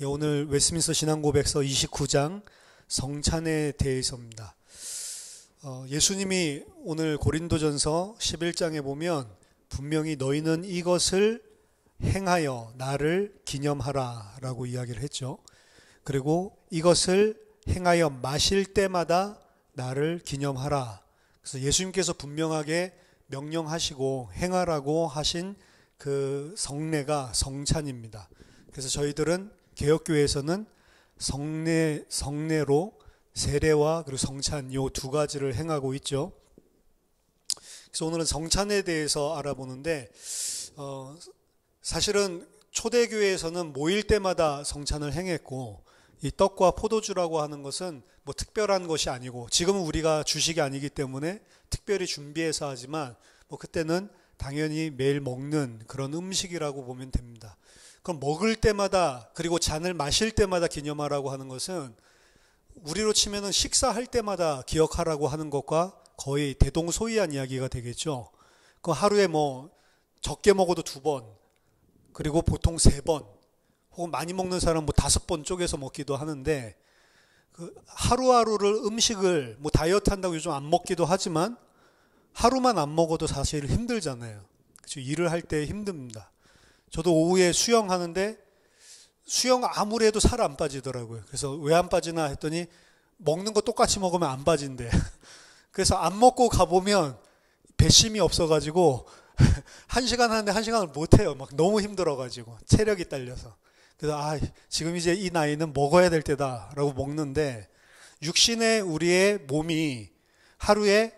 예, 오늘 웨스민스터 신앙고백서 29장 성찬에 대해서입니다. 예수님이 오늘 고린도전서 11장에 보면 분명히 너희는 이것을 행하여 나를 기념하라 라고 이야기를 했죠. 그리고 이것을 행하여 마실 때마다 나를 기념하라. 그래서 예수님께서 분명하게 명령하시고 행하라고 하신 그 성례가 성찬입니다. 그래서 저희들은 개혁교회에서는 성례로 세례와 그리고 성찬 이 두 가지를 행하고 있죠. 그래서 오늘은 성찬에 대해서 알아보는데 사실은 초대교회에서는 모일 때마다 성찬을 행했고 이 떡과 포도주라고 하는 것은 뭐 특별한 것이 아니고 지금은 우리가 주식이 아니기 때문에 특별히 준비해서 하지만 뭐 그때는 당연히 매일 먹는 그런 음식이라고 보면 됩니다. 그럼 먹을 때마다 그리고 잔을 마실 때마다 기념하라고 하는 것은 우리로 치면은 식사할 때마다 기억하라고 하는 것과 거의 대동소이한 이야기가 되겠죠. 그 하루에 뭐 적게 먹어도 2번 그리고 보통 3번 혹은 많이 먹는 사람은 뭐 5번 쪼개서 먹기도 하는데 그 하루하루를 음식을 뭐 다이어트 한다고 요즘 안 먹기도 하지만 하루만 안 먹어도 사실 힘들잖아요. 그렇죠? 일을 할 때 힘듭니다. 저도 오후에 수영하는데 수영 아무리 해도 살 안 빠지더라고요. 그래서 왜 안 빠지나 했더니 먹는 거 똑같이 먹으면 안 빠진대. 그래서 안 먹고 가보면 배심이 없어가지고 1시간 하는데 1시간을 못해요. 막 너무 힘들어가지고 체력이 딸려서. 그래서 지금 이제 이 나이는 먹어야 될 때다라고 먹는데 육신의 우리의 몸이 하루에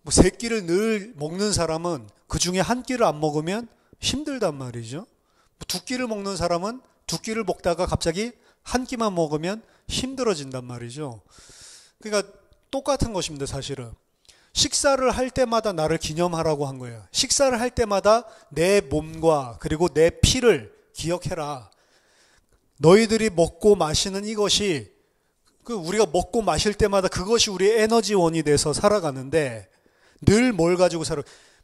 뭐 3끼를 늘 먹는 사람은 그 중에 1끼를 안 먹으면 힘들단 말이죠. 2끼를 먹는 사람은 2끼를 먹다가 갑자기 1끼만 먹으면 힘들어진단 말이죠. 그러니까 똑같은 것입니다, 사실은. 식사를 할 때마다 나를 기념하라고 한 거예요. 식사를 할 때마다 내 몸과 그리고 내 피를 기억해라. 너희들이 먹고 마시는 이것이 우리가 먹고 마실 때마다 그것이 우리의 에너지원이 돼서 살아가는데 늘 뭘 가지고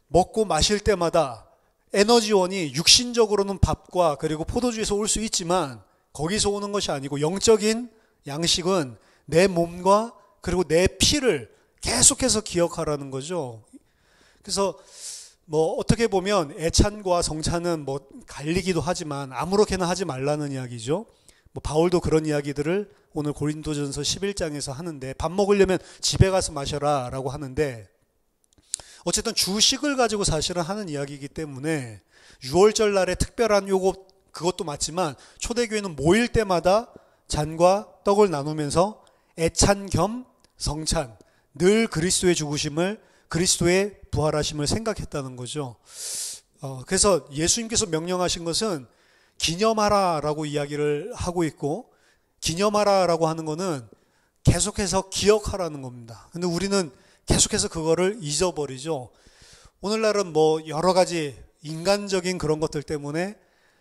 먹고 마실 때마다 에너지원이 육신적으로는 밥과 그리고 포도주에서 올 수 있지만 거기서 오는 것이 아니고 영적인 양식은 내 몸과 그리고 내 피를 계속해서 기억하라는 거죠. 그래서 뭐 어떻게 보면 애찬과 성찬은 뭐 갈리기도 하지만 아무렇게나 하지 말라는 이야기죠. 뭐 바울도 그런 이야기들을 오늘 고린도전서 11장에서 하는데 밥 먹으려면 집에 가서 마셔라 라고 하는데 어쨌든 주식을 가지고 사실은 하는 이야기이기 때문에 6월절 날에 특별한 그것도 맞지만 초대교회는 모일 때마다 잔과 떡을 나누면서 애찬 겸 성찬, 늘 그리스도의 죽으심을 그리스도의 부활하심을 생각했다는 거죠. 그래서 예수님께서 명령하신 것은 기념하라 라고 이야기를 하고 있고 기념하라 라고 하는 것은 계속해서 기억하라는 겁니다. 근데 우리는 계속해서 그거를 잊어버리죠. 오늘날은 뭐 여러 가지 인간적인 그런 것들 때문에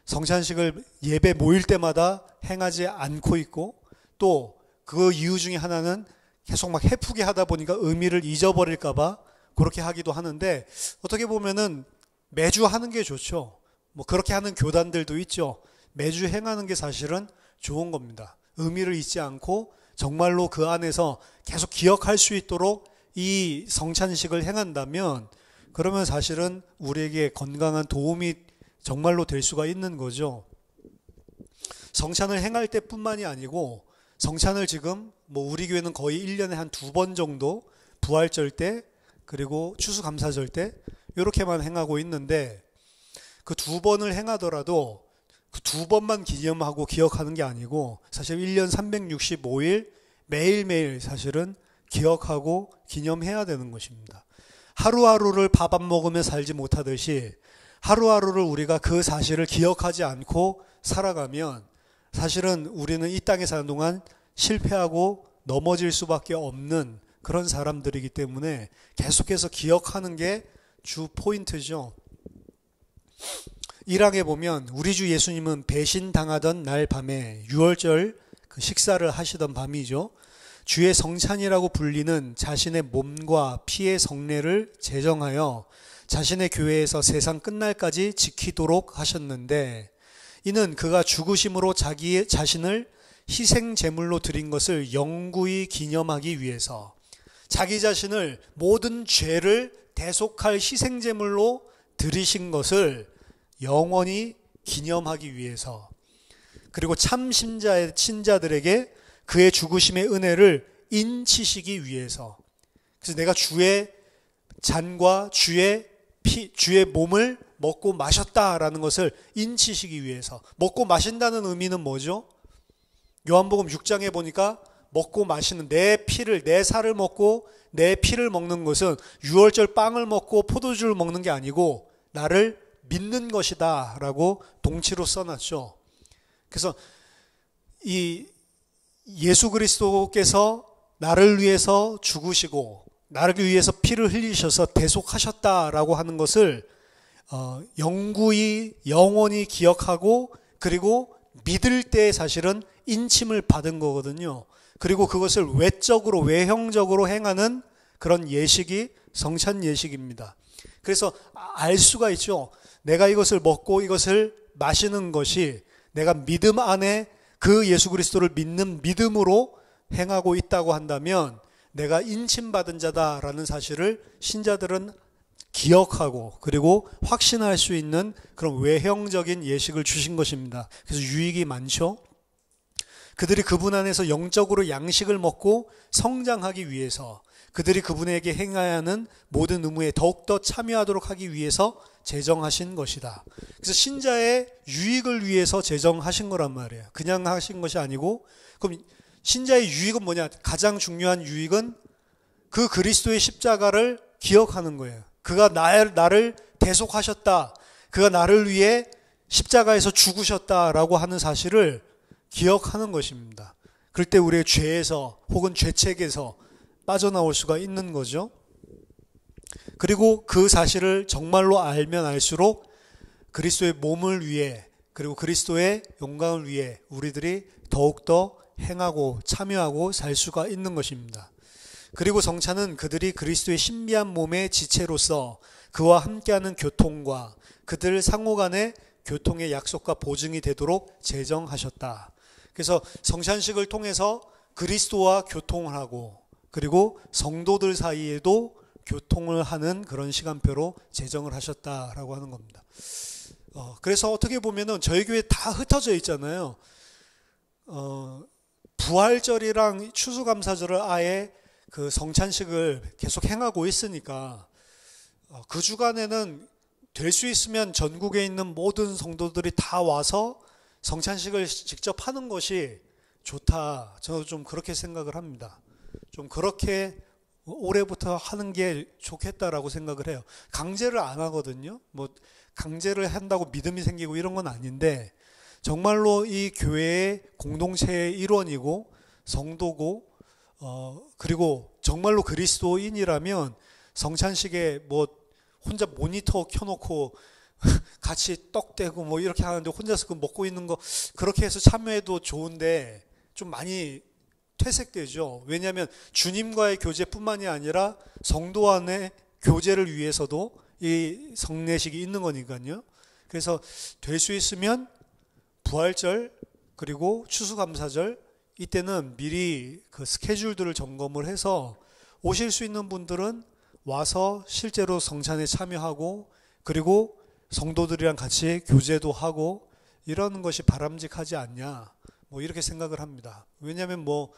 성찬식을 예배 모일 때마다 행하지 않고 있고 또 그 이유 중에 하나는 계속 막 해프게 하다 보니까 의미를 잊어버릴까봐 그렇게 하기도 하는데 어떻게 보면은 매주 하는 게 좋죠. 뭐 그렇게 하는 교단들도 있죠. 매주 행하는 게 사실은 좋은 겁니다. 의미를 잊지 않고 정말로 그 안에서 계속 기억할 수 있도록 이 성찬식을 행한다면 그러면 사실은 우리에게 건강한 도움이 정말로 될 수가 있는 거죠. 성찬을 행할 때뿐만이 아니고 성찬을 지금 뭐 우리 교회는 거의 1년에 한 2번 정도 부활절 때 그리고 추수감사절 때 이렇게만 행하고 있는데 그 2번을 행하더라도 그 2번만 기념하고 기억하는 게 아니고 사실 1년 365일 매일매일 사실은 기억하고 기념해야 되는 것입니다. 하루하루를 밥 안 먹으며 살지 못하듯이 하루하루를 우리가 그 사실을 기억하지 않고 살아가면 사실은 우리는 이 땅에 사는 동안 실패하고 넘어질 수밖에 없는 그런 사람들이기 때문에 계속해서 기억하는 게 주 포인트죠. 1항에 보면 우리 주 예수님은 배신당하던 날 밤에 6월절 그 식사를 하시던 밤이죠. 주의 성찬이라고 불리는 자신의 몸과 피의 성례를 제정하여 자신의 교회에서 세상 끝날까지 지키도록 하셨는데 이는 그가 죽으심으로 자기 자신을 희생 제물로 드린 것을 영구히 기념하기 위해서, 자기 자신을 모든 죄를 대속할 희생 제물로 드리신 것을 영원히 기념하기 위해서, 그리고 참 신자들에게 그의 죽으심의 은혜를 인치시기 위해서. 그래서 내가 주의 잔과 주의 피, 주의 몸을 먹고 마셨다라는 것을 인치시기 위해서. 먹고 마신다는 의미는 뭐죠? 요한복음 6장에 보니까 먹고 마시는, 내 피를, 내 살을 먹고 내 피를 먹는 것은 유월절 빵을 먹고 포도주를 먹는 게 아니고 나를 믿는 것이다 라고 동치로 써놨죠. 그래서 이 예수 그리스도께서 나를 위해서 죽으시고 나를 위해서 피를 흘리셔서 대속하셨다라고 하는 것을 영구히 영원히 기억하고, 그리고 믿을 때 사실은 인침을 받은 거거든요. 그리고 그것을 외적으로, 외형적으로 행하는 그런 예식이 성찬 예식입니다. 그래서 알 수가 있죠. 내가 이것을 먹고 이것을 마시는 것이 내가 믿음 안에 그 예수 그리스도를 믿는 믿음으로 행하고 있다고 한다면 내가 인침받은 자다라는 사실을 신자들은 기억하고 그리고 확신할 수 있는 그런 외형적인 예식을 주신 것입니다. 그래서 유익이 많죠. 그들이 그분 안에서 영적으로 양식을 먹고 성장하기 위해서, 그들이 그분에게 행해야 하는 모든 의무에 더욱더 참여하도록 하기 위해서 제정하신 것이다. 그래서 신자의 유익을 위해서 제정하신 거란 말이에요. 그냥 하신 것이 아니고, 그럼 신자의 유익은 뭐냐? 가장 중요한 유익은 그 그리스도의 십자가를 기억하는 거예요. 그가 나를 대속하셨다. 그가 나를 위해 십자가에서 죽으셨다라고 하는 사실을 기억하는 것입니다. 그럴 때 우리의 죄에서 혹은 죄책에서 빠져나올 수가 있는 거죠. 그리고 그 사실을 정말로 알면 알수록 그리스도의 몸을 위해, 그리고 그리스도의 영광을 위해 우리들이 더욱더 행하고 참여하고 살 수가 있는 것입니다. 그리고 성찬은 그들이 그리스도의 신비한 몸의 지체로서 그와 함께하는 교통과 그들 상호 간의 교통의 약속과 보증이 되도록 제정하셨다. 그래서 성찬식을 통해서 그리스도와 교통을 하고, 그리고 성도들 사이에도 교통을 하는 그런 시간표로 제정을 하셨다라고 하는 겁니다. 그래서 어떻게 보면은 저희 교회 다 흩어져 있잖아요. 부활절이랑 추수감사절을 아예 그 성찬식을 계속 행하고 있으니까 그 주간에는 될 수 있으면 전국에 있는 모든 성도들이 다 와서 성찬식을 직접 하는 것이 좋다. 저는 좀 그렇게 생각을 합니다. 좀 그렇게 올해부터 하는 게 좋겠다라고 생각을 해요. 강제를 안 하거든요. 뭐 강제를 한다고 믿음이 생기고 이런 건 아닌데, 정말로 이 교회의 공동체의 일원이고 성도고 그리고 정말로 그리스도인이라면 성찬식에 뭐 혼자 모니터 켜놓고 같이 떡 떼고 뭐 이렇게 하는데 혼자서 그 먹고 있는 거 그렇게 해서 참여해도 좋은데 좀 많이 퇴색되죠. 왜냐하면 주님과의 교제뿐만이 아니라 성도 안의 교제를 위해서도 이 성례식이 있는 거니까요. 그래서 될 수 있으면 부활절 그리고 추수감사절 이때는 미리 그 스케줄들을 점검을 해서 오실 수 있는 분들은 와서 실제로 성찬에 참여하고, 그리고 성도들이랑 같이 교제도 하고 이러는 것이 바람직하지 않냐, 뭐 이렇게 생각을 합니다. 왜냐하면 뭐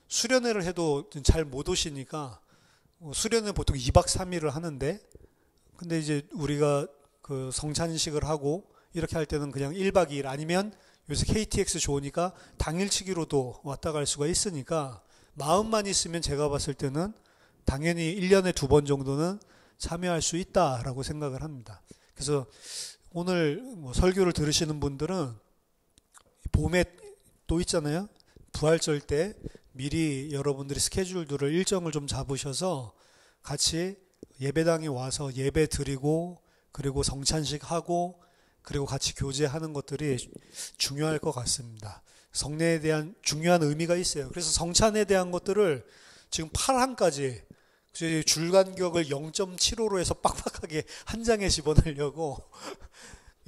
수련회를 해도 잘 못 오시니까, 수련회 보통 2박 3일을 하는데, 근데 이제 우리가 그 성찬식을 하고 이렇게 할 때는 그냥 1박 2일 아니면 요새 KTX 좋으니까 당일치기로도 왔다 갈 수가 있으니까 마음만 있으면 제가 봤을 때는 당연히 1년에 2번 정도는 참여할 수 있다라고 생각을 합니다. 그래서 오늘 뭐 설교를 들으시는 분들은 봄에 또 있잖아요. 부활절 때 미리 여러분들이 스케줄들을 일정을 좀 잡으셔서 같이 예배당에 와서 예배 드리고, 그리고 성찬식 하고, 그리고 같이 교제하는 것들이 중요할 것 같습니다. 성례에 대한 중요한 의미가 있어요. 그래서 성찬에 대한 것들을 지금 8항까지 줄 간격을 0.75로 해서 빡빡하게 한 장에 집어넣으려고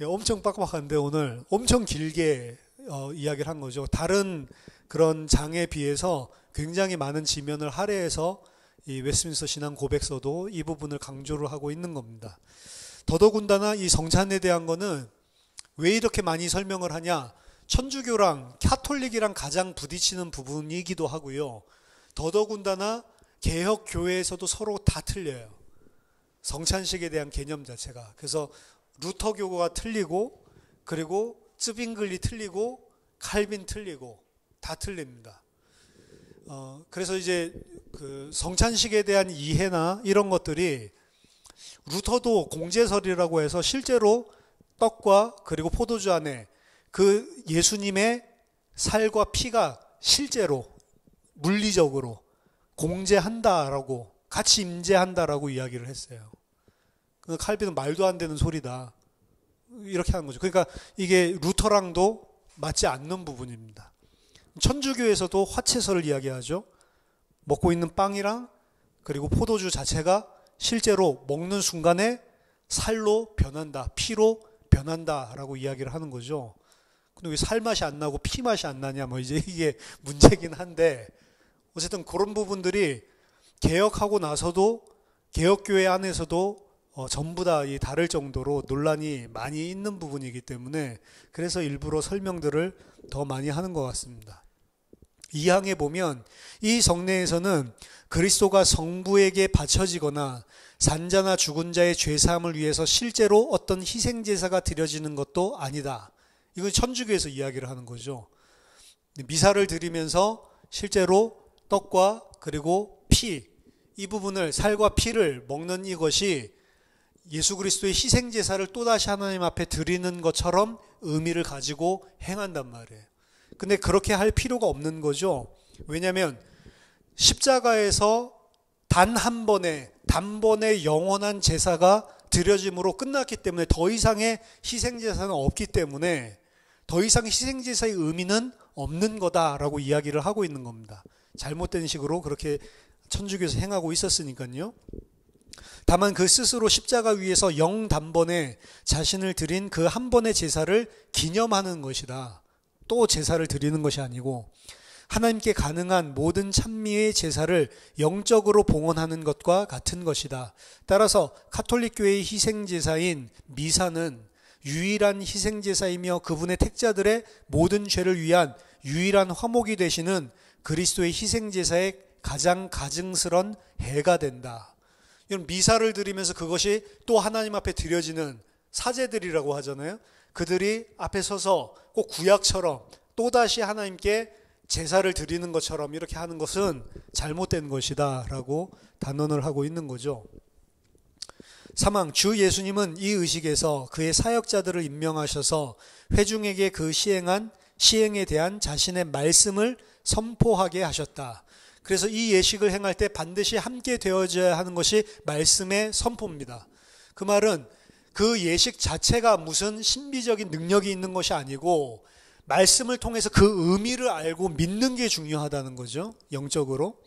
예, 엄청 빡빡한데 오늘 엄청 길게 이야기를 한 거죠. 다른 그런 장에 비해서 굉장히 많은 지면을 할애해서 이 웨스트민스터 신앙 고백서도 이 부분을 강조를 하고 있는 겁니다. 더더군다나 이 성찬에 대한 거는 왜 이렇게 많이 설명을 하냐? 천주교랑 카톨릭이랑 가장 부딪히는 부분이기도 하고요. 더더군다나 개혁 교회에서도 서로 다 틀려요. 성찬식에 대한 개념 자체가. 그래서 루터교가 틀리고, 그리고 쯔빙글리 틀리고, 칼빈 틀리고 다 틀립니다. 그래서 이제 그 성찬식에 대한 이해나 이런 것들이 루터도 공제설이라고 해서 실제로 떡과 그리고 포도주 안에 그 예수님의 살과 피가 실제로 물리적으로 공제한다라고 같이 임재한다라고 이야기를 했어요. 칼빈은 말도 안 되는 소리다 이렇게 하는 거죠. 그러니까 이게 루터랑도 맞지 않는 부분입니다. 천주교에서도 화채설을 이야기하죠. 먹고 있는 빵이랑 그리고 포도주 자체가 실제로 먹는 순간에 살로 변한다, 피로 변한다라고 이야기를 하는 거죠. 근데 왜 살 맛이 안 나고 피 맛이 안 나냐, 뭐 이제 이게 문제긴 한데, 어쨌든 그런 부분들이 개혁하고 나서도 개혁교회 안에서도 전부 다 다를 정도로 논란이 많이 있는 부분이기 때문에 그래서 일부러 설명들을 더 많이 하는 것 같습니다. 2항에 보면 이 성례에서는 그리스도가 성부에게 바쳐지거나 산자나 죽은 자의 죄사함을 위해서 실제로 어떤 희생제사가 드려지는 것도 아니다. 이건 천주교에서 이야기를 하는 거죠. 미사를 드리면서 실제로 떡과 그리고 피, 이 부분을 살과 피를 먹는 이것이 예수 그리스도의 희생제사를 또다시 하나님 앞에 드리는 것처럼 의미를 가지고 행한단 말이에요. 근데 그렇게 할 필요가 없는 거죠. 왜냐하면 십자가에서 단 한 번의 단번의 영원한 제사가 드려짐으로 끝났기 때문에 더 이상의 희생제사는 없기 때문에 더 이상 희생제사의 의미는 없는 거다라고 이야기를 하고 있는 겁니다. 잘못된 식으로 그렇게 천주교에서 행하고 있었으니까요. 다만 그 스스로 십자가 위에서 영단번에 자신을 드린 그 한 번의 제사를 기념하는 것이다. 또 제사를 드리는 것이 아니고 하나님께 가능한 모든 찬미의 제사를 영적으로 봉헌하는 것과 같은 것이다. 따라서 가톨릭교회의 희생제사인 미사는 유일한 희생제사이며 그분의 택자들의 모든 죄를 위한 유일한 화목이 되시는 그리스도의 희생제사의 가장 가증스런 해가 된다. 이런 미사를 드리면서 그것이 또 하나님 앞에 드려지는 사제들이라고 하잖아요. 그들이 앞에 서서 꼭 구약처럼 또다시 하나님께 제사를 드리는 것처럼 이렇게 하는 것은 잘못된 것이다 라고 단언을 하고 있는 거죠. 3항, 주 예수님은 이 의식에서 그의 사역자들을 임명하셔서 회중에게 그 시행에 대한 자신의 말씀을 선포하게 하셨다. 그래서 이 예식을 행할 때 반드시 함께 되어져야 하는 것이 말씀의 선포입니다. 그 말은 그 예식 자체가 무슨 신비적인 능력이 있는 것이 아니고 말씀을 통해서 그 의미를 알고 믿는 게 중요하다는 거죠. 영적으로.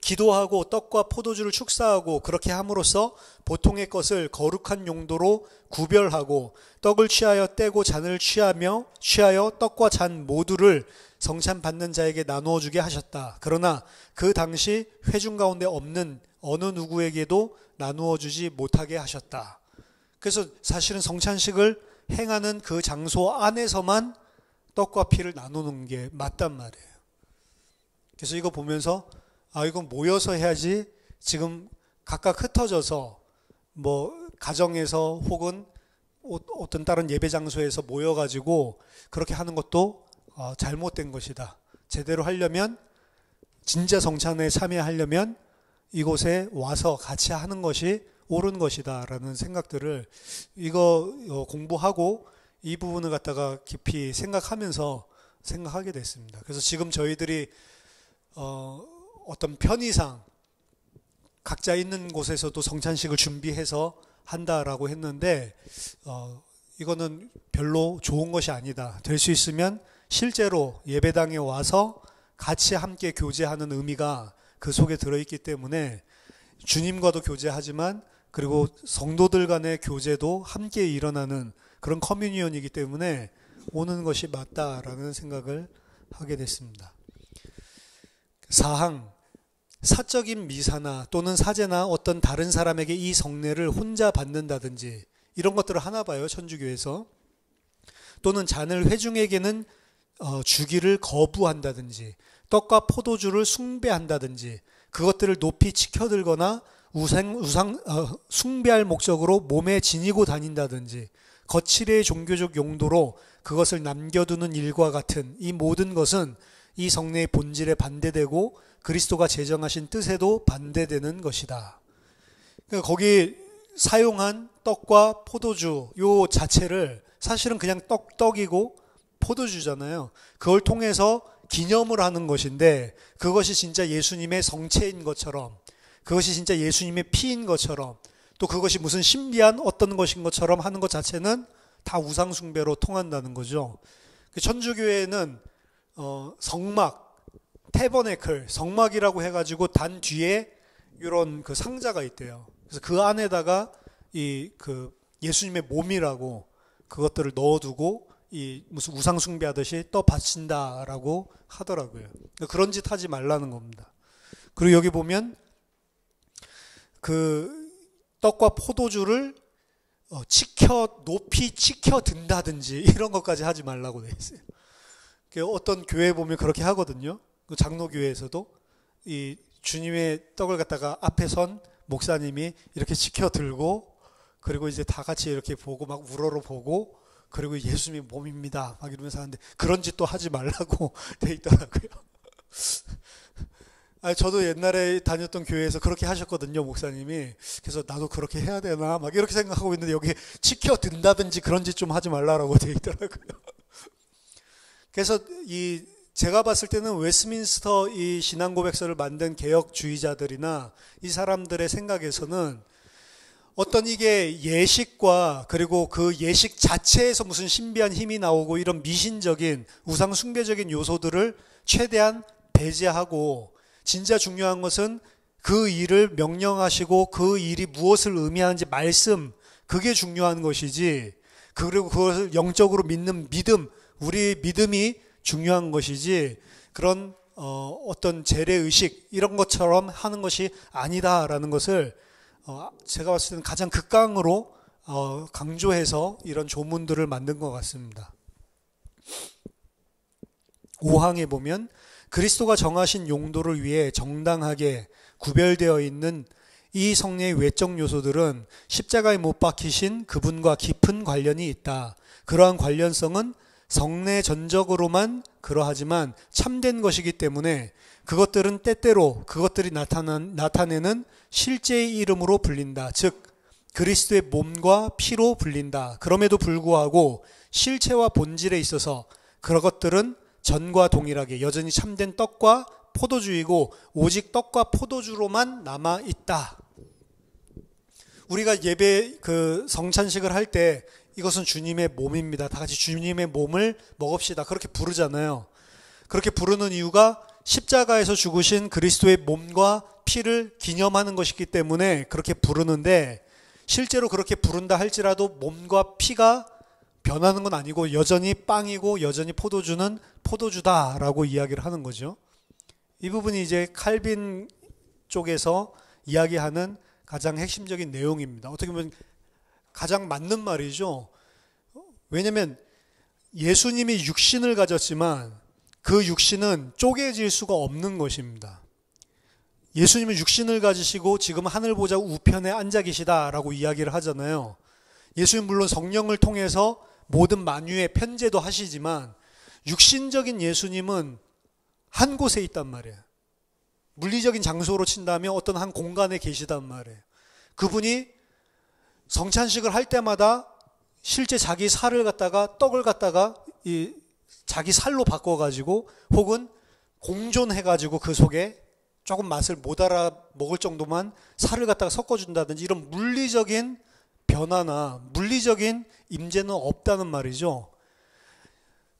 기도하고 떡과 포도주를 축사하고 그렇게 함으로써 보통의 것을 거룩한 용도로 구별하고 떡을 취하여 떼고 잔을 취하여 떡과 잔 모두를 성찬 받는 자에게 나누어 주게 하셨다. 그러나 그 당시 회중 가운데 없는 어느 누구에게도 나누어 주지 못하게 하셨다. 그래서 사실은 성찬식을 행하는 그 장소 안에서만 떡과 피를 나누는 게 맞단 말이에요. 그래서 이거 보면서 이건 모여서 해야지 지금 각각 흩어져서 뭐 가정에서 혹은 어떤 다른 예배 장소에서 모여가지고 그렇게 하는 것도 잘못된 것이다. 제대로 하려면 진짜 성찬에 참여하려면 이곳에 와서 같이 하는 것이 옳은 것이다 라는 생각들을 이거 공부하고 이 부분을 갖다가 깊이 생각하면서 생각하게 됐습니다. 그래서 지금 저희들이 어떤 편의상 각자 있는 곳에서도 성찬식을 준비해서 한다라고 했는데 이거는 별로 좋은 것이 아니다. 될 수 있으면 실제로 예배당에 와서 같이 함께 교제하는 의미가 그 속에 들어있기 때문에 주님과도 교제하지만 그리고 성도들 간의 교제도 함께 일어나는 그런 커뮤니언이기 때문에 오는 것이 맞다라는 생각을 하게 됐습니다. 사항, 사적인 미사나 또는 사제나 어떤 다른 사람에게 이 성례를 혼자 받는다든지 이런 것들을 하나 봐요, 천주교에서. 또는 잔을 회중에게는 주기를 거부한다든지 떡과 포도주를 숭배한다든지 그것들을 높이 치켜들거나 숭배할 목적으로 몸에 지니고 다닌다든지 거칠의 종교적 용도로 그것을 남겨두는 일과 같은 이 모든 것은 이 성례의 본질에 반대되고 그리스도가 제정하신 뜻에도 반대되는 것이다. 그러니까 거기 사용한 떡과 포도주 요 자체를 사실은 그냥 떡이고 포도주잖아요. 그걸 통해서 기념을 하는 것인데 그것이 진짜 예수님의 성체인 것처럼, 그것이 진짜 예수님의 피인 것처럼, 또 그것이 무슨 신비한 어떤 것인 것처럼 하는 것 자체는 다 우상숭배로 통한다는 거죠. 천주교에는 성막, 태버네클, 성막이라고 해가지고 단 뒤에 이런 그 상자가 있대요. 그래서 그 안에다가 그 예수님의 몸이라고 그것들을 넣어두고 무슨 우상숭배하듯이 떠 바친다라고 하더라고요. 그런 짓 하지 말라는 겁니다. 그리고 여기 보면 그 떡과 포도주를 높이 치켜 든다든지 이런 것까지 하지 말라고 돼 있어요. 어떤 교회 보면 그렇게 하거든요. 장로교회에서도 이 주님의 떡을 갖다가 앞에 선 목사님이 이렇게 치켜 들고 그리고 이제 다 같이 이렇게 보고 막 우러러 보고 그리고 예수님의 몸입니다 막 이러면서 하는데 그런 짓도 하지 말라고 돼 있더라고요. 저도 옛날에 다녔던 교회에서 그렇게 하셨거든요, 목사님이. 그래서 나도 그렇게 해야 되나 막 이렇게 생각하고 있는데 여기 치켜 든다든지 그런 짓 좀 하지 말라고 돼 있더라고요. 그래서 제가 봤을 때는 웨스민스터 이 신앙고백서를 만든 개혁주의자들이나 이 사람들의 생각에서는 어떤 이게 예식과 그리고 그 예식 자체에서 무슨 신비한 힘이 나오고 이런 미신적인 우상 숭배적인 요소들을 최대한 배제하고 진짜 중요한 것은 그 일을 명령하시고 그 일이 무엇을 의미하는지 말씀, 그게 중요한 것이지, 그리고 그것을 영적으로 믿는 믿음, 우리 믿음이 중요한 것이지 그런 어떤 재래의식 이런 것처럼 하는 것이 아니다라는 것을 제가 봤을 때는 가장 극강으로 강조해서 이런 조문들을 만든 것 같습니다. 5항에 보면 그리스도가 정하신 용도를 위해 정당하게 구별되어 있는 이 성례의 외적 요소들은 십자가에 못 박히신 그분과 깊은 관련이 있다. 그러한 관련성은 성례 전적으로만 그러하지만 참된 것이기 때문에 그것들은 때때로 그것들이 나타내는 실제의 이름으로 불린다. 즉 그리스도의 몸과 피로 불린다. 그럼에도 불구하고 실체와 본질에 있어서 그런 것들은 전과 동일하게 여전히 참된 떡과 포도주이고 오직 떡과 포도주로만 남아 있다. 우리가 예배 성찬식을 할 때 이것은 주님의 몸입니다. 다 같이 주님의 몸을 먹읍시다. 그렇게 부르잖아요. 그렇게 부르는 이유가 십자가에서 죽으신 그리스도의 몸과 피를 기념하는 것이기 때문에 그렇게 부르는데 실제로 그렇게 부른다 할지라도 몸과 피가 변하는 건 아니고 여전히 빵이고 여전히 포도주는 포도주다라고 이야기를 하는 거죠. 이 부분이 이제 칼빈 쪽에서 이야기하는 가장 핵심적인 내용입니다. 어떻게 보면 가장 맞는 말이죠. 왜냐하면 예수님이 육신을 가졌지만 그 육신은 쪼개질 수가 없는 것입니다. 예수님은 육신을 가지시고 지금 하늘 보좌 우편에 앉아 계시다라고 이야기를 하잖아요. 예수님 물론 성령을 통해서 모든 만유의 편재도 하시지만 육신적인 예수님은 한 곳에 있단 말이에요. 물리적인 장소로 친다면 어떤 한 공간에 계시단 말이에요. 그분이 성찬식을 할 때마다 실제 자기 살을 갖다가 떡을 갖다가 자기 살로 바꿔가지고 혹은 공존해가지고 그 속에 조금 맛을 못 알아 먹을 정도만 살을 갖다가 섞어준다든지 이런 물리적인 변화나 물리적인 임재는 없다는 말이죠.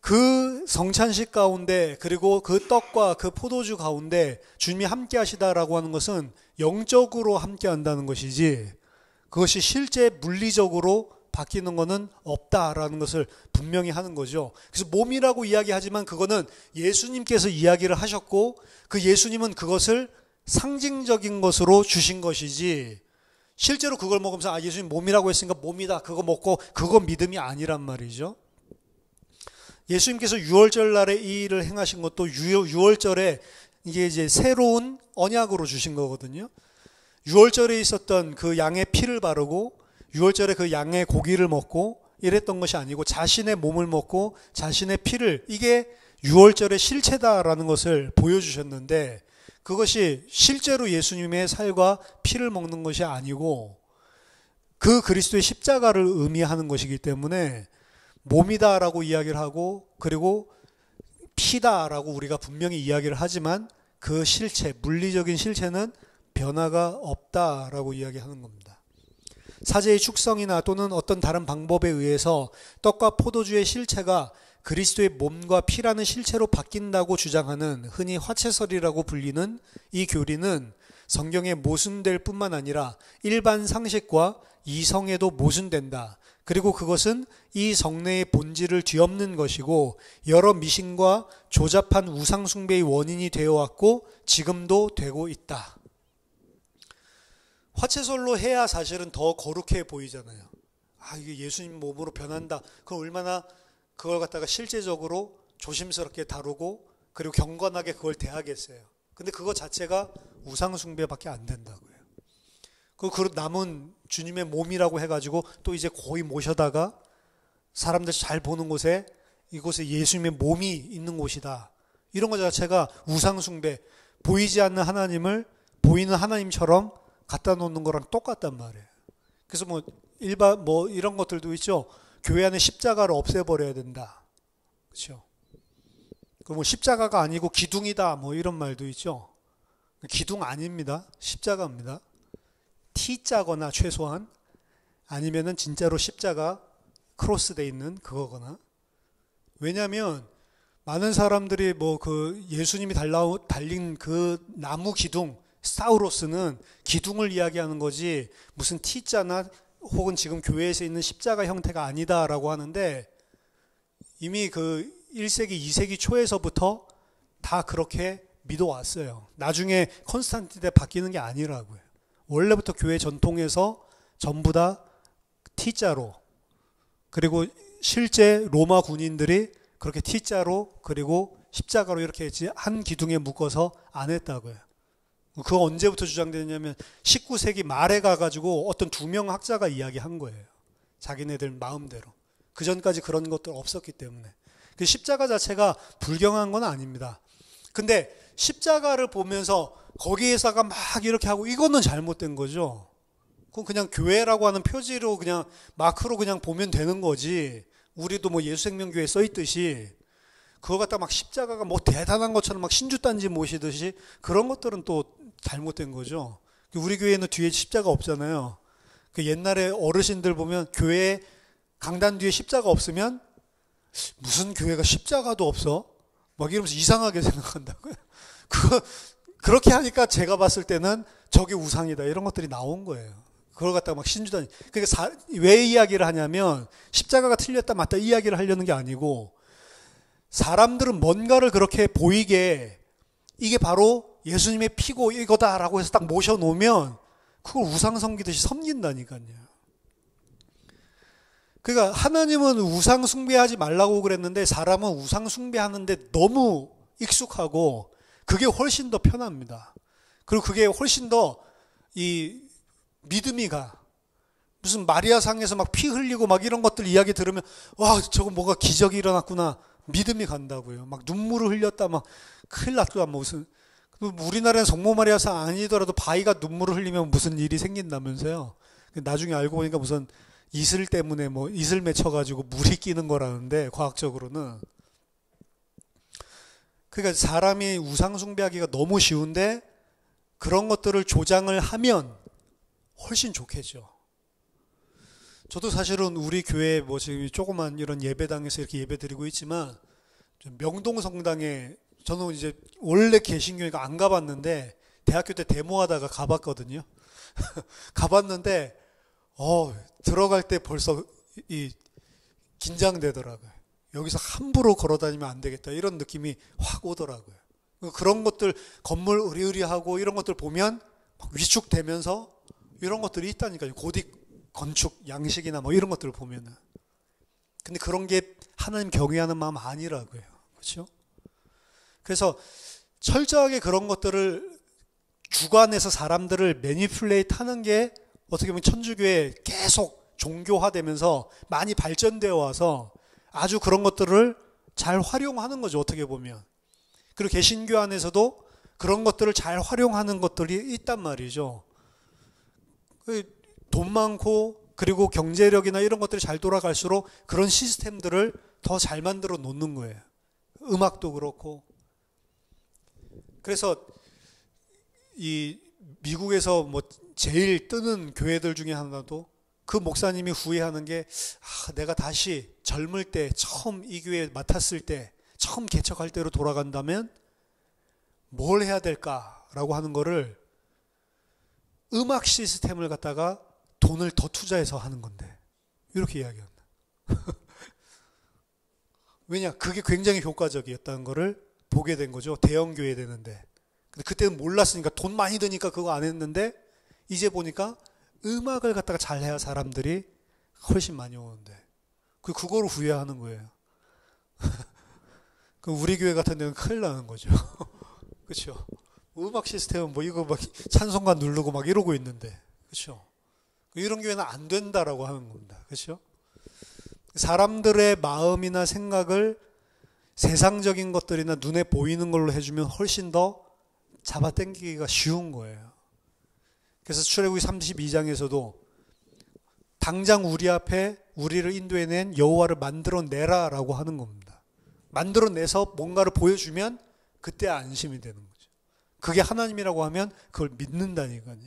그 성찬식 가운데 그리고 그 떡과 그 포도주 가운데 주님이 함께 하시다라고 하는 것은 영적으로 함께 한다는 것이지 그것이 실제 물리적으로 바뀌는 것은 없다라는 것을 분명히 하는 거죠. 그래서 몸이라고 이야기하지만 그거는 예수님께서 이야기를 하셨고 그 예수님은 그것을 상징적인 것으로 주신 것이지 실제로 그걸 먹으면서 아 예수님 몸이라고 했으니까 몸이다 그거 먹고 그거 믿음이 아니란 말이죠. 예수님께서 유월절 날에 이 일을 행하신 것도 유월절에 이게 이제 새로운 언약으로 주신 거거든요. 유월절에 있었던 그 양의 피를 바르고 유월절에 그 양의 고기를 먹고 이랬던 것이 아니고 자신의 몸을 먹고 자신의 피를 이게 유월절의 실체다라는 것을 보여주셨는데 그것이 실제로 예수님의 살과 피를 먹는 것이 아니고 그 그리스도의 십자가를 의미하는 것이기 때문에 몸이다라고 이야기를 하고 그리고 피다라고 우리가 분명히 이야기를 하지만 그 실체, 물리적인 실체는 변화가 없다라고 이야기하는 겁니다. 사제의 축성이나 또는 어떤 다른 방법에 의해서 떡과 포도주의 실체가 그리스도의 몸과 피라는 실체로 바뀐다고 주장하는 흔히 화채설이라고 불리는 이 교리는 성경에 모순될 뿐만 아니라 일반 상식과 이성에도 모순된다. 그리고 그것은 이 성례의 본질을 뒤엎는 것이고 여러 미신과 조잡한 우상 숭배의 원인이 되어 왔고 지금도 되고 있다. 화채설로 해야 사실은 더 거룩해 보이잖아요. 아, 이게 예수님 몸으로 변한다. 그럼 얼마나 그걸 갖다가 실제적으로 조심스럽게 다루고 그리고 경건하게 그걸 대하겠어요. 근데 그거 자체가 우상숭배밖에 안 된다고요. 그 남은 주님의 몸이라고 해가지고 또 이제 거의 모셔다가 사람들 잘 보는 곳에 이곳에 예수님의 몸이 있는 곳이다. 이런 것 자체가 우상숭배, 보이지 않는 하나님을 보이는 하나님처럼 갖다 놓는 거랑 똑같단 말이에요. 그래서 뭐 이런 것들도 있죠. 교회 안에 십자가를 없애버려야 된다. 그렇죠? 그 십자가가 아니고 기둥이다. 뭐 이런 말도 있죠. 기둥 아닙니다. 십자가입니다. T자거나 최소한 아니면은 진짜로 십자가 크로스돼 있는 그거거나. 왜냐하면 많은 사람들이 그 예수님이 달린 그 나무 기둥 사우로스는 기둥을 이야기하는 거지 무슨 T자나 혹은 지금 교회에서 있는 십자가 형태가 아니다라고 하는데 이미 그 1세기, 2세기 초에서부터 다 그렇게 믿어왔어요. 나중에 콘스탄틴 때 바뀌는 게 아니라고요. 원래부터 교회 전통에서 전부 다 T자로 그리고 실제 로마 군인들이 그렇게 T자로 그리고 십자가로 이렇게 했지 한 기둥에 묶어서 안 했다고요. 그거 언제부터 주장되냐면 19세기 말에 가가지고 어떤 2명 학자가 이야기한 거예요. 자기네들 마음대로. 그 전까지 그런 것들 없었기 때문에. 그 십자가 자체가 불경한 건 아닙니다. 근데 십자가를 보면서 거기에다가 막 이렇게 하고 이거는 잘못된 거죠. 그건 그냥 교회라고 하는 표지로 그냥 마크로 그냥 보면 되는 거지. 우리도 뭐 예수생명교회 써있듯이 그거 갖다 막 십자가가 뭐 대단한 것처럼 막 신주단지 모시듯이 그런 것들은 또 잘못된 거죠. 우리 교회는 뒤에 십자가 없잖아요. 그 옛날에 어르신들 보면 교회 강단 뒤에 십자가 없으면 무슨 교회가 십자가도 없어? 막 이러면서 이상하게 생각한다고요. 그렇게 하니까 제가 봤을 때는 저게 우상이다 이런 것들이 나온 거예요. 그걸 갖다가 막 신주단지. 그러니까 왜 이야기를 하냐면 십자가가 틀렸다 맞다 이야기를 하려는 게 아니고 사람들은 뭔가를 그렇게 보이게 이게 바로 예수님의 피고 이거다라고 해서 딱 모셔놓으면 그걸 우상 섬기듯이 섬긴다니까요. 그러니까 하나님은 우상 숭배하지 말라고 그랬는데 사람은 우상 숭배하는데 너무 익숙하고 그게 훨씬 더 편합니다. 그리고 그게 훨씬 더 이 믿음이 가. 무슨 마리아상에서 막 피 흘리고 막 이런 것들 이야기 들으면 와 저거 뭐가 기적이 일어났구나. 믿음이 간다고요. 막 눈물을 흘렸다 막 큰일 났다 무슨 우리나라는 성모 마리아상 아니더라도 바위가 눈물을 흘리면 무슨 일이 생긴다면서요. 나중에 알고 보니까 무슨 이슬 때문에 뭐 이슬 맺혀가지고 물이 끼는 거라는데 과학적으로는 그러니까 사람이 우상 숭배하기가 너무 쉬운데 그런 것들을 조장을 하면 훨씬 좋겠죠. 저도 사실은 우리 교회 뭐 지금 조그만 이런 예배당에서 이렇게 예배 드리고 있지만 명동 성당에 저는 이제 원래 개신교니까 안 가봤는데 대학교 때 데모하다가 가봤거든요. 가봤는데 들어갈 때 벌써 이 긴장되더라고요. 여기서 함부로 걸어다니면 안 되겠다. 이런 느낌이 확 오더라고요. 그런 것들, 건물 으리으리하고 이런 것들 보면 막 위축되면서 이런 것들이 있다니까요. 고딕 건축 양식이나 뭐 이런 것들을 보면은. 근데 그런 게 하나님 경외하는 마음 아니라고요. 그렇죠? 그래서 철저하게 그런 것들을 주관해서 사람들을 매니플레이트 하는 게 어떻게 보면 천주교에 계속 종교화되면서 많이 발전되어 와서 아주 그런 것들을 잘 활용하는 거죠. 어떻게 보면. 그리고 개신교 안에서도 그런 것들을 잘 활용하는 것들이 있단 말이죠. 돈 많고 그리고 경제력이나 이런 것들이 잘 돌아갈수록 그런 시스템들을 더 잘 만들어 놓는 거예요. 음악도 그렇고. 그래서 이 미국에서 뭐 제일 뜨는 교회들 중에 하나도 그 목사님이 후회하는 게 내가 다시 젊을 때 처음 이 교회 맡았을 때 처음 개척할 때로 돌아간다면 뭘 해야 될까라고 하는 거를 음악 시스템을 갖다가 돈을 더 투자해서 하는 건데 이렇게 이야기합니다. 왜냐? 그게 굉장히 효과적이었다는 거를 보게 된 거죠. 대형 교회 되는데. 근데 그때는 몰랐으니까 돈 많이 드니까 그거 안 했는데 이제 보니까 음악을 갖다가 잘 해야 사람들이 훨씬 많이 오는데 그거를 후회하는 거예요. 우리 교회 같은 데는 큰일 나는 거죠. 그렇죠? 음악 시스템은 뭐 이거 막 찬송가 누르고 막 이러고 있는데, 그렇죠? 이런 교회는 안 된다라고 하는 겁니다. 그렇죠? 사람들의 마음이나 생각을 세상적인 것들이나 눈에 보이는 걸로 해주면 훨씬 더 잡아당기기가 쉬운 거예요. 그래서 출애굽기 32장에서도 당장 우리 앞에 우리를 인도해낸 여호와를 만들어내라라고 하는 겁니다. 만들어내서 뭔가를 보여주면 그때 안심이 되는 거죠. 그게 하나님이라고 하면 그걸 믿는다니까요.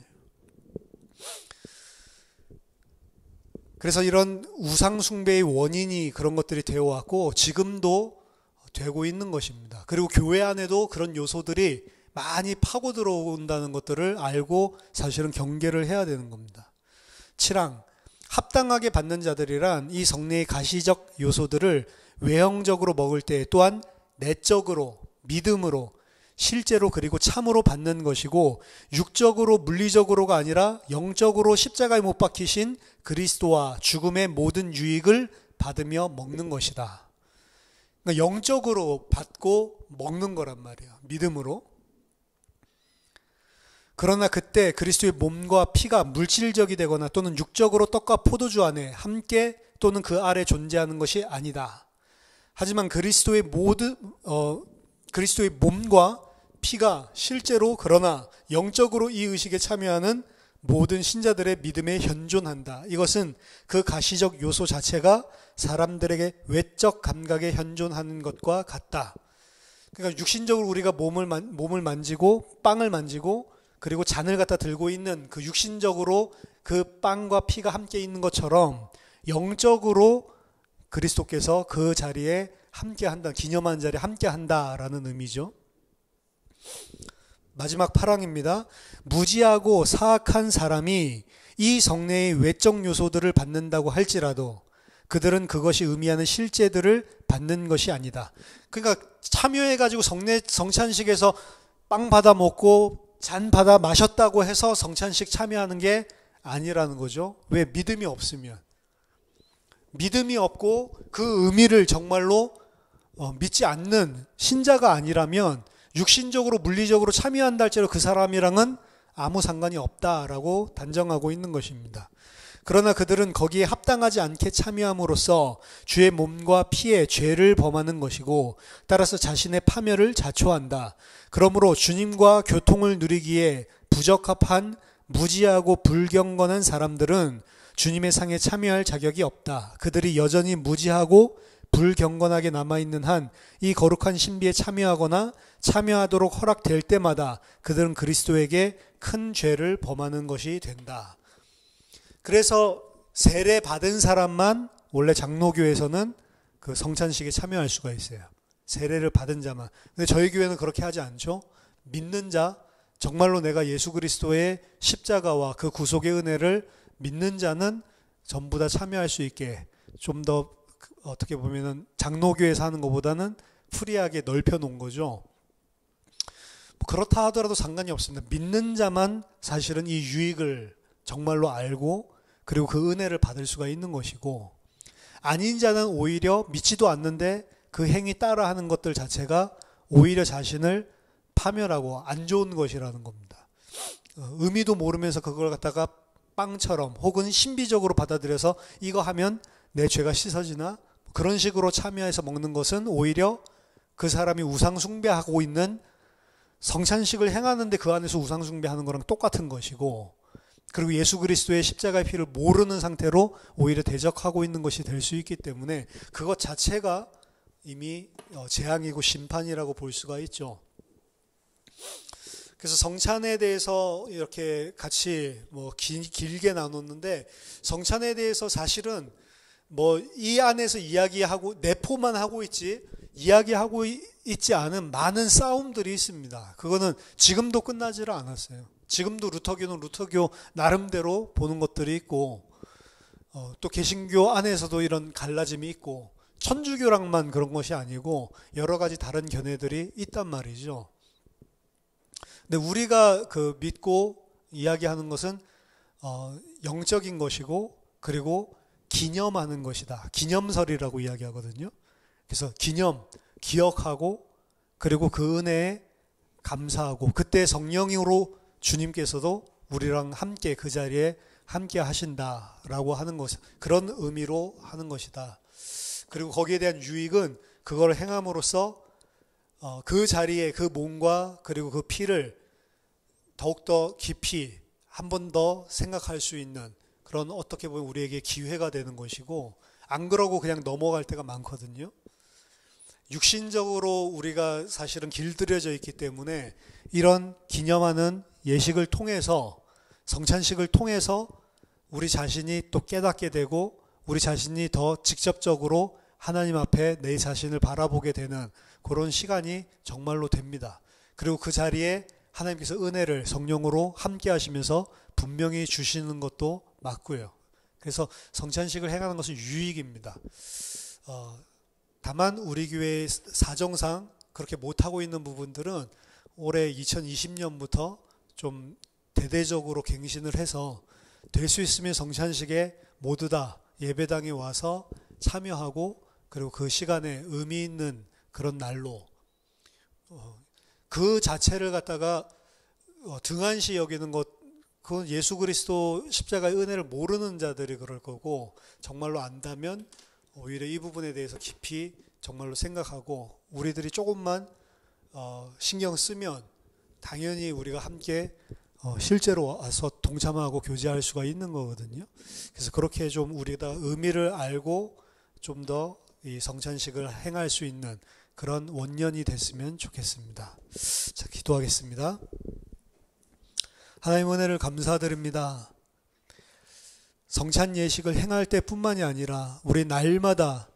그래서 이런 우상숭배의 원인이 그런 것들이 되어 왔고 지금도 되고 있는 것입니다. 그리고 교회 안에도 그런 요소들이 많이 파고 들어온다는 것들을 알고 사실은 경계를 해야 되는 겁니다. 7항 합당하게 받는 자들이란 이 성례의 가시적 요소들을 외형적으로 먹을 때 또한 내적으로 믿음으로 실제로 그리고 참으로 받는 것이고 육적으로 물리적으로가 아니라 영적으로 십자가에 못 박히신 그리스도와 죽음의 모든 유익을 받으며 먹는 것이다. 그러니까 영적으로 받고 먹는 거란 말이에요. 믿음으로. 그러나 그때 그리스도의 몸과 피가 물질적이 되거나 또는 육적으로 떡과 포도주 안에 함께 또는 그 아래 존재하는 것이 아니다. 하지만 그리스도의 몸과 피가 실제로 그러나 영적으로 이 의식에 참여하는 모든 신자들의 믿음에 현존한다. 이것은 그 가시적 요소 자체가 사람들에게 외적 감각에 현존하는 것과 같다. 그러니까 육신적으로 우리가 몸을 만지고 빵을 만지고 그리고 잔을 갖다 들고 있는 그 육신적으로 그 빵과 피가 함께 있는 것처럼 영적으로 그리스도께서 그 자리에 함께 한다, 기념하는 자리에 함께 한다라는 의미죠. 마지막 8항입니다. 무지하고 사악한 사람이 이 성례의 외적 요소들을 받는다고 할지라도 그들은 그것이 의미하는 실제들을 받는 것이 아니다. 그러니까 참여해가지고 성찬식에서 빵 받아 먹고 잔 받아 마셨다고 해서 성찬식 참여하는 게 아니라는 거죠. 왜? 믿음이 없으면. 믿음이 없고 그 의미를 정말로 믿지 않는 신자가 아니라면 육신적으로 물리적으로 참여한다 할지라도 그 사람이랑은 아무 상관이 없다라고 단정하고 있는 것입니다. 그러나 그들은 거기에 합당하지 않게 참여함으로써 주의 몸과 피에 죄를 범하는 것이고 따라서 자신의 파멸을 자초한다. 그러므로 주님과 교통을 누리기에 부적합한 무지하고 불경건한 사람들은 주님의 상에 참여할 자격이 없다. 그들이 여전히 무지하고 불경건하게 남아있는 한 이 거룩한 신비에 참여하거나 참여하도록 허락될 때마다 그들은 그리스도에게 큰 죄를 범하는 것이 된다. 그래서 세례 받은 사람만 원래 장로교에서는 그 성찬식에 참여할 수가 있어요. 세례를 받은 자만. 근데 저희 교회는 그렇게 하지 않죠. 믿는 자, 정말로 내가 예수 그리스도의 십자가와 그 구속의 은혜를 믿는 자는 전부 다 참여할 수 있게 좀 더 어떻게 보면은 장로교에서 하는 것보다는 프리하게 넓혀 놓은 거죠. 그렇다 하더라도 상관이 없습니다. 믿는 자만 사실은 이 유익을 정말로 알고 그리고 그 은혜를 받을 수가 있는 것이고, 아닌 자는 오히려 믿지도 않는데 그 행위 따라 하는 것들 자체가 오히려 자신을 파멸하고 안 좋은 것이라는 겁니다. 의미도 모르면서 그걸 갖다가 빵처럼 혹은 신비적으로 받아들여서 이거 하면 내 죄가 씻어지나? 그런 식으로 참여해서 먹는 것은 오히려 그 사람이 우상숭배하고 있는 성찬식을 행하는데 그 안에서 우상숭배하는 거랑 똑같은 것이고, 그리고 예수 그리스도의 십자가의 피를 모르는 상태로 오히려 대적하고 있는 것이 될 수 있기 때문에 그것 자체가 이미 재앙이고 심판이라고 볼 수가 있죠. 그래서 성찬에 대해서 이렇게 같이 길게 나눴는데, 성찬에 대해서 사실은 이 안에서 이야기하고 내포만 하고 있지 이야기하고 있지 않은 많은 싸움들이 있습니다. 그거는 지금도 끝나지를 않았어요. 지금도 루터교는 루터교 나름대로 보는 것들이 있고, 또 개신교 안에서도 이런 갈라짐이 있고, 천주교랑만 그런 것이 아니고 여러 가지 다른 견해들이 있단 말이죠. 근데 우리가 믿고 이야기하는 것은 영적인 것이고, 그리고 기념하는 것이다. 기념설이라고 이야기하거든요. 그래서 기억하고, 그리고 그 은혜에 감사하고, 그때 성령으로 주님께서도 우리랑 함께 그 자리에 함께 하신다라고 하는 것, 그런 의미로 하는 것이다. 그리고 거기에 대한 유익은 그걸 행함으로써 그 자리에 그 몸과 그리고 그 피를 더욱더 깊이 한 번 더 생각할 수 있는 그런, 어떻게 보면 우리에게 기회가 되는 것이고, 안 그러고 그냥 넘어갈 때가 많거든요. 육신적으로 우리가 사실은 길들여져 있기 때문에 이런 기념하는 예식을 통해서, 성찬식을 통해서 우리 자신이 또 깨닫게 되고, 우리 자신이 더 직접적으로 하나님 앞에 내 자신을 바라보게 되는 그런 시간이 정말로 됩니다. 그리고 그 자리에 하나님께서 은혜를 성령으로 함께 하시면서 분명히 주시는 것도 맞고요. 그래서 성찬식을 행하는 것은 유익입니다. 다만 우리 교회의 사정상 그렇게 못하고 있는 부분들은 올해 2020년부터 좀 대대적으로 갱신을 해서 될 수 있으면 성찬식에 모두 다 예배당에 와서 참여하고, 그리고 그 시간에 의미 있는 그런 날로 그 자체를 갖다가 등한시 여기는 것, 그건 예수 그리스도 십자가의 은혜를 모르는 자들이 그럴 거고, 정말로 안다면 오히려 이 부분에 대해서 깊이 정말로 생각하고, 우리들이 조금만 신경 쓰면 당연히 우리가 함께 실제로 와서 동참하고 교제할 수가 있는 거거든요. 그래서 그렇게 좀 우리가 의미를 알고 좀 더 이 성찬식을 행할 수 있는 그런 원년이 됐으면 좋겠습니다. 자, 기도하겠습니다. 하나님 은혜를 감사드립니다. 성찬 예식을 행할 때뿐만이 아니라 우리 날마다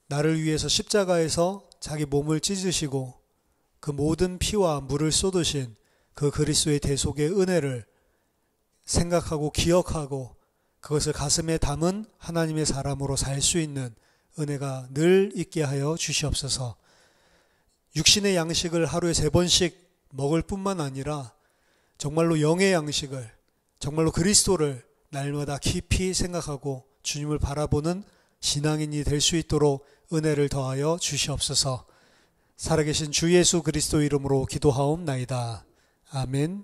나를 위해서 십자가에서 자기 몸을 찢으시고 그 모든 피와 물을 쏟으신 그 그리스도의 대속의 은혜를 생각하고 기억하고 그것을 가슴에 담은 하나님의 사람으로 살 수 있는 은혜가 늘 있게 하여 주시옵소서. 육신의 양식을 하루에 3번씩 먹을 뿐만 아니라 정말로 영의 양식을, 정말로 그리스도를 날마다 깊이 생각하고 주님을 바라보는 신앙인이 될 수 있도록 은혜를 더하여 주시옵소서. 살아계신 주 예수 그리스도 이름으로 기도하옵나이다. 아멘.